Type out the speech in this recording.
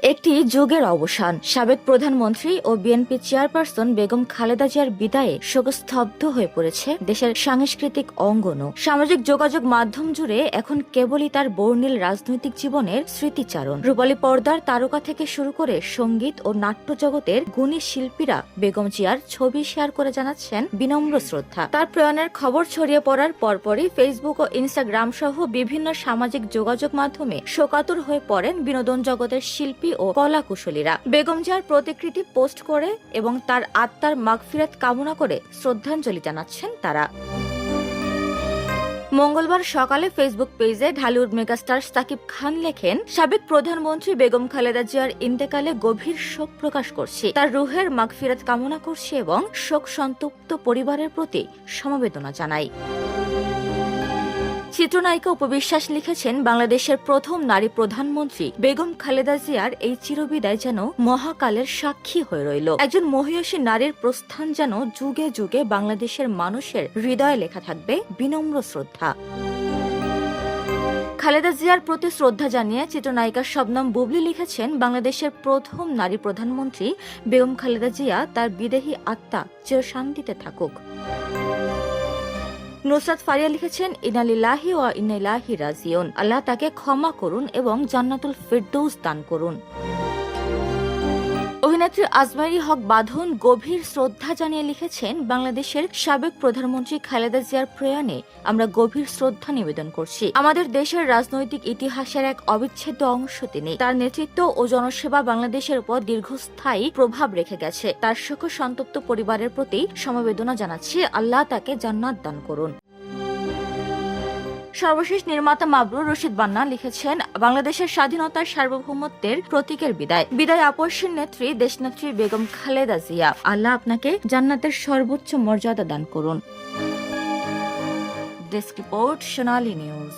একটি যুগের অবসান। সাবেক প্রধানমন্ত্রী ও বিএনপি চেয়ারপারসন বেগম খালেদা জিয়ার বিদায়ে শোকস্তব্ধ হয়ে পড়েছে দেশের সাংস্কৃতিক অঙ্গনও। সামাজিক যোগাযোগ মাধ্যম জুড়ে এখন কেবলই তার বর্ণিল রাজনৈতিক জীবনের স্মৃতিচারণ। রূপালী পর্দার তারকা থেকে শুরু করে সঙ্গীত ও নাট্য জগতের গুণী শিল্পীরা বেগম জিয়ার ছবি শেয়ার করে জানাচ্ছেন বিনম্র শ্রদ্ধা। তার প্রয়াণের খবর ছড়িয়ে পড়ার পরপরই ফেসবুক ও ইনস্টাগ্রাম সহ বিভিন্ন সামাজিক যোগাযোগ মাধ্যমে শোকাতুর হয়ে পড়েন বিনোদন জগতের শিল্পী ও কলা কুশলীরা। বেগম জিয়ার প্রতিকৃতি পোস্ট করে এবং তার আত্মার মাগফিরাত কামনা করে শ্রদ্ধাঞ্জলি জানাচ্ছেন তারা। মঙ্গলবার সকালে ফেসবুক পেজে ঢালিউড মেগাস্টার সাকিব খান লেখেন, সাবেক প্রধানমন্ত্রী বেগম খালেদা জিয়ার ইন্তেকালে গভীর শোক প্রকাশ করছি। তার রুহের মাগফিরাত কামনা করছি এবং শোক সন্তপ্ত পরিবারের প্রতি সমবেদনা জানাই। চিত্রনায়িকা উপবিশ্বাস লিখেছেন, বাংলাদেশের প্রথম নারী প্রধানমন্ত্রী বেগম খালেদা জিয়ার এই চিরবিদায় যেন মহাকালের সাক্ষী হয়ে রইল। একজন মহিয়সী নারীর প্রস্থান যেন যুগে যুগে বাংলাদেশের মানুষের হৃদয়ে লেখা থাকবে বিনম্র শ্রদ্ধা। খালেদা জিয়ার প্রতি শ্রদ্ধা জানিয়ে চিত্রনায়িকা শবনম বুবলি লিখেছেন, বাংলাদেশের প্রথম নারী প্রধানমন্ত্রী বেগম খালেদা জিয়া তার বিদেহী আত্মা চিরশান্তিতে থাকুক। নুসরাত ফারিয়া লিখেছেন, ইন্না লিল্লাহি ওয়া ইন্না ইলাইহি রাজিউন। আল্লাহ তাকে ক্ষমা করুন এবং জান্নাতুল ফিরদৌস দান করুন। অভিনেত্রী আজমাইরি হক বাঁধন গভীর শ্রদ্ধা জানিয়ে লিখেছেন, বাংলাদেশের সাবেক প্রধানমন্ত্রী খালেদা জিয়ার প্রয়াণে আমরা গভীর শ্রদ্ধা নিবেদন করছি। আমাদের দেশের রাজনৈতিক ইতিহাসের এক অবিচ্ছেদ্য অংশ তিনি। তার নেতৃত্ব ও জনসেবা বাংলাদেশের উপর দীর্ঘস্থায়ী প্রভাব রেখে গেছে। তার শোক সন্তপ্ত পরিবারের প্রতি সমবেদনা জানাচ্ছি। আল্লাহ তাকে জান্নাত দান করুন। সর্বশেষ নির্মাতা মাবরুর রশিদ বান্না লিখেছেন, বাংলাদেশের স্বাধীনতার সার্বভৌমত্বের প্রতীকের বিদায় আপসীর নেত্রী দেশনেত্রী বেগম খালেদা জিয়া। আল্লাহ আপনাকে জান্নাতের সর্বোচ্চ মর্যাদা দান করুন। ডেস্ক রিপোর্ট, সোনালী নিউজ।